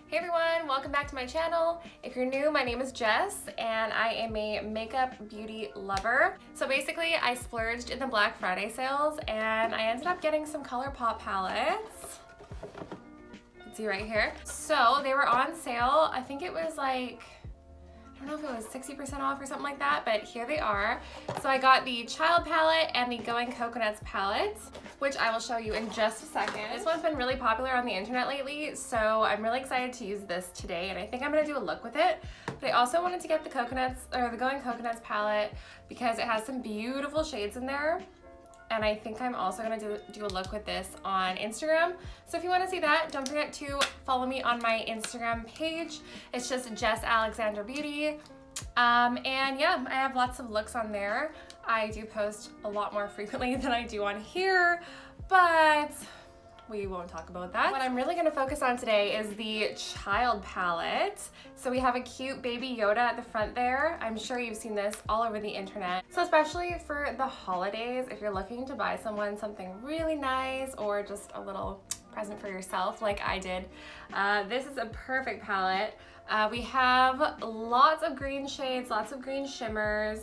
Hey everyone, welcome back to my channel. If you're new, my name is Jess and I am a makeup beauty lover. So basically I splurged in the Black Friday sales and I ended up getting some Colourpop palettes. You can see right here. So they were on sale. I think it was like, I don't know if it was 60% off or something like that, but here they are. So I got the Child palette and the Going Coconuts palette, which I will show you in just a second. This one's been really popular on the internet lately, so I'm really excited to use this today, and I think I'm gonna do a look with it. But I also wanted to get the the Going Coconuts palette because it has some beautiful shades in there. And I think I'm also gonna do a look with this on Instagram. So if you wanna see that, don't forget to follow me on my Instagram page. It's just Jess Alexander Beauty. And yeah, I have lots of looks on there. I do post a lot more frequently than I do on here, but we won't talk about that. What I'm really gonna focus on today is the Child palette. So we have a cute baby Yoda at the front there. I'm sure you've seen this all over the internet. So especially for the holidays, if you're looking to buy someone something really nice or just a little present for yourself like I did, this is a perfect palette. We have lots of green shades, lots of green shimmers.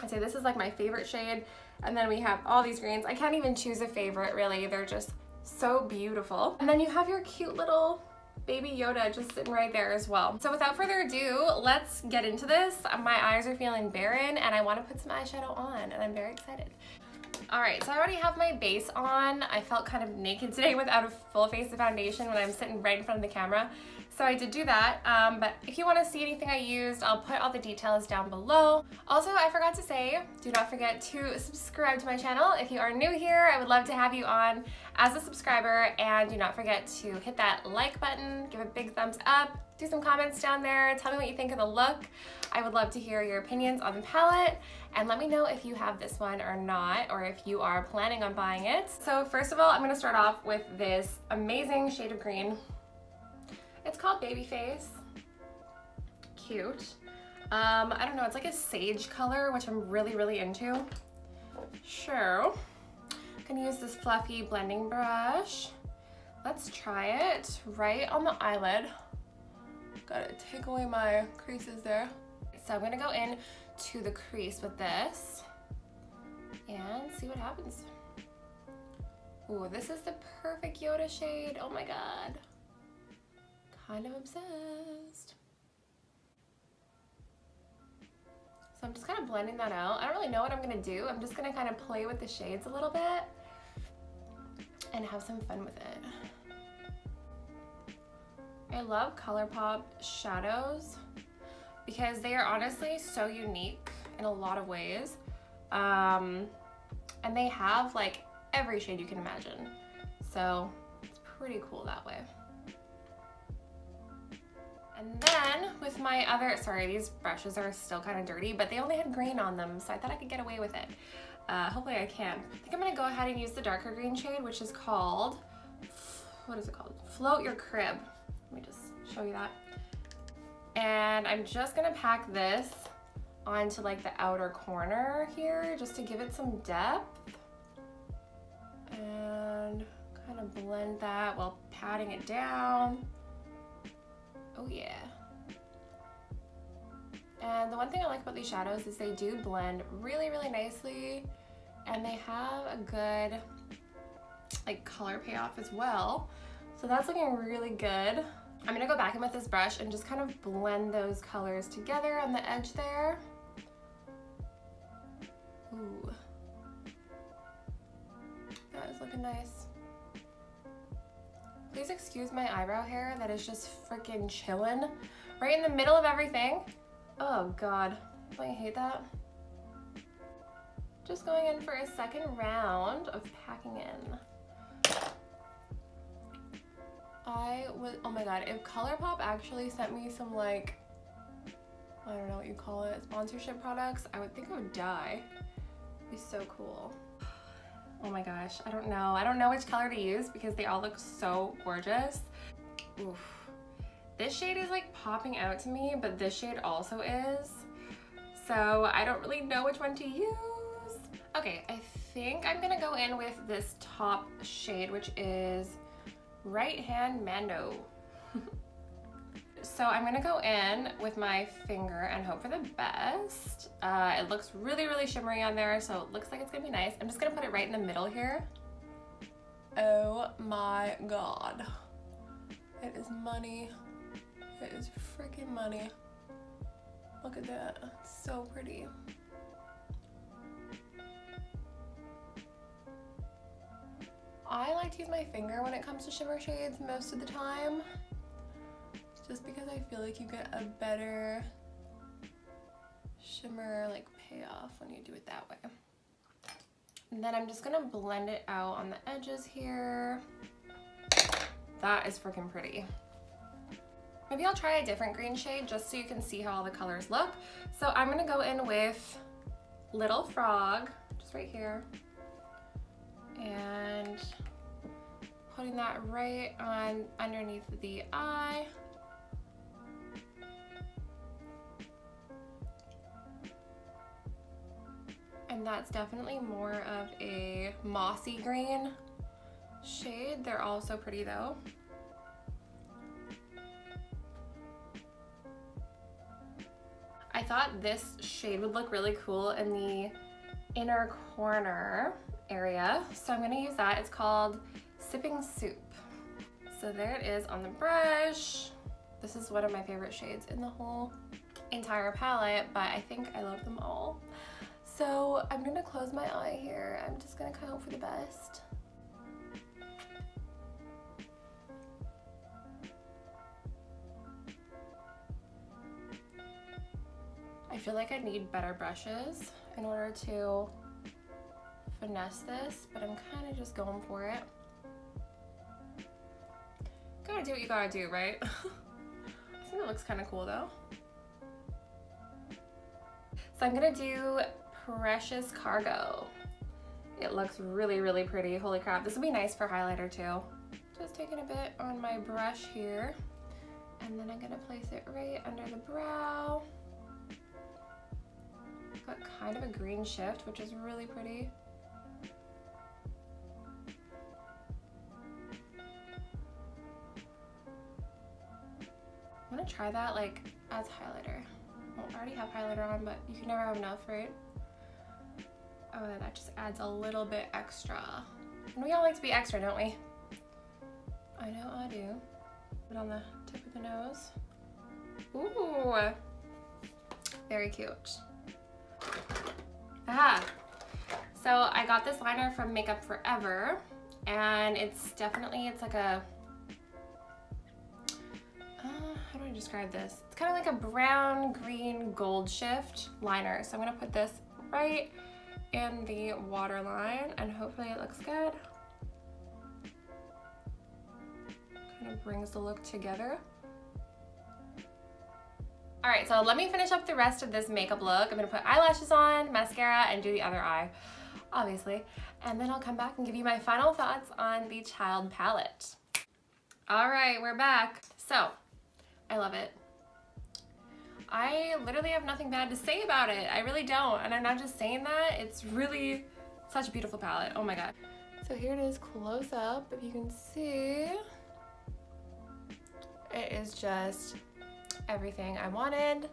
I'd say this is like my favorite shade. And then we have all these greens. I can't even choose a favorite really. They're just so beautiful. And then you have your cute little baby Yoda just sitting right there as well. So without further ado, let's get into this. My eyes are feeling barren and I want to put some eyeshadow on and I'm very excited. Alright, so I already have my base on. I felt kind of naked today without a full face of foundation when I'm sitting right in front of the camera. So I did do that, but if you want to see anything I used, I'll put all the details down below. Also, I forgot to say, do not forget to subscribe to my channel. If you are new here, I would love to have you on as a subscriber, and do not forget to hit that like button, give a big thumbs up, do some comments down there, tell me what you think of the look. I would love to hear your opinions on the palette, and let me know if you have this one or not, or if you are planning on buying it. So first of all, I'm going to start off with this amazing shade of green. It's called Baby Face. Cute. I don't know, it's like a sage color, which I'm really into. So, I'm gonna use this fluffy blending brush. Let's try it right on the eyelid. Gotta take away my creases there. So I'm gonna go in to the crease with this and see what happens. Ooh, this is the perfect Yoda shade. Oh my god. Kind of obsessed. So I'm just kind of blending that out. I don't really know what I'm gonna do. I'm just gonna kind of play with the shades a little bit and have some fun with it. I love Colourpop shadows because they are honestly so unique in a lot of ways. And they have like every shade you can imagine. So it's pretty cool that way. And then with my other, sorry, these brushes are still kind of dirty, but they only had green on them, so I thought I could get away with it. Hopefully I can. I think I'm gonna go ahead and use the darker green shade, which is called, what is it called? Float Your Crib. Let me just show you that. And I'm just gonna pack this onto like the outer corner here, just to give it some depth. And kind of blend that while patting it down. Oh yeah. And the one thing I like about these shadows is they do blend really nicely, and they have a good like color payoff as well. So that's looking really good. I'm gonna go back in with this brush and just kind of blend those colors together on the edge there. Ooh. That is looking nice. Please excuse my eyebrow hair that is just freaking chilling right in the middle of everything. Oh god, don't you hate that? Just going in for a second round of packing in. Oh my god, if Colourpop actually sent me some like, I don't know what you call it, sponsorship products, I would think I would die. It'd be so cool. Oh my gosh, I don't know which color to use because they all look so gorgeous. Oof. This shade is like popping out to me, but this shade also is. So I don't really know which one to use. Okay, I think I'm gonna go in with this top shade, which is Right Hand Mando. So I'm gonna go in with my finger and hope for the best. It looks really, really shimmery on there, so it looks like it's gonna be nice. I'm just gonna put it right in the middle here. Oh my God. It is money. It is freaking money. Look at that, it's so pretty. I like to use my finger when it comes to shimmer shades most of the time, just because I feel like you get a better shimmer like payoff when you do it that way. And then I'm just gonna blend it out on the edges here. That is freaking pretty. Maybe I'll try a different green shade just so you can see how all the colors look. So I'm gonna go in with Little Frog, just right here. And putting that right on underneath the eye. And that's definitely more of a mossy green shade. They're all so pretty though. I thought this shade would look really cool in the inner corner area, so I'm gonna use that. It's called Sipping Soup. So there it is on the brush. This is one of my favorite shades in the whole entire palette, but I think I love them all. So I'm gonna close my eye here. I'm just gonna kind of hope for the best. I feel like I need better brushes in order to finesse this, but I'm kind of just going for it. Gotta do what you gotta do, right? I think it looks kind of cool though. So I'm gonna do Precious Cargo. It looks really, really pretty. Holy crap, this would be nice for highlighter too. Just taking a bit on my brush here, and then I'm gonna place it right under the brow. Got kind of a green shift, which is really pretty. I'm gonna try that like as highlighter. Well, I already have highlighter on, but you can never have enough, right? Oh, that just adds a little bit extra. And we all like to be extra, don't we? I know I do. Put it on the tip of the nose. Ooh, very cute. Ah, so I got this liner from Makeup Forever, and it's like a, how do I describe this? It's kind of like a brown, green, gold shift liner. So I'm gonna put this right in the waterline, and hopefully it looks good. Kind of brings the look together. All right, so let me finish up the rest of this makeup look. I'm gonna put eyelashes on, mascara, and do the other eye, obviously. And then I'll come back and give you my final thoughts on the Child palette. All right, we're back. So, I love it. I literally have nothing bad to say about it. I really don't, and I'm not just saying that. It's really such a beautiful palette. Oh my God. So here it is close up, if you can see. It is just everything I wanted,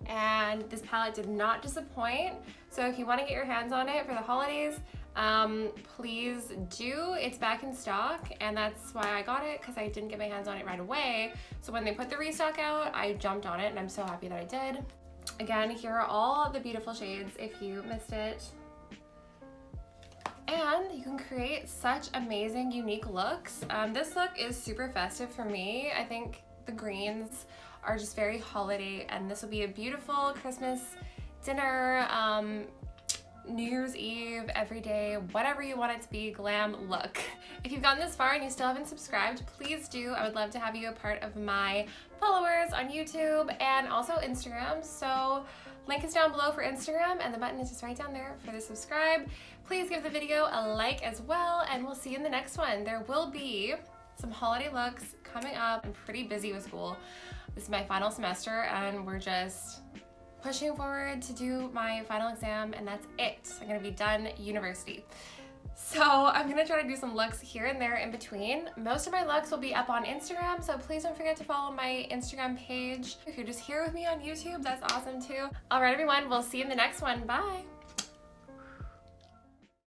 and this palette did not disappoint. So if you want to get your hands on it for the holidays, please do. It's back in stock, and that's why I got it, because I didn't get my hands on it right away. So when they put the restock out, I jumped on it, and I'm so happy that I did. Again, here are all the beautiful shades if you missed it. And you can create such amazing, unique looks. This look is super festive for me. I think the greens are just very holiday, and this will be a beautiful Christmas dinner, New Year's Eve, every day, whatever you want it to be, glam look. If you've gotten this far and you still haven't subscribed, please do. I would love to have you a part of my followers on YouTube and also Instagram. So link is down below for Instagram, and the button is just right down there for the subscribe. Please give the video a like as well, and we'll see you in the next one. There will be some holiday looks coming up. I'm pretty busy with school. This is my final semester, and we're just pushing forward to do my final exam, and that's it. I'm gonna be done university. So I'm gonna try to do some looks here and there in between. Most of my looks will be up on Instagram, so please don't forget to follow my Instagram page. If you're just here with me on YouTube, that's awesome too. All right, everyone, we'll see you in the next one. Bye.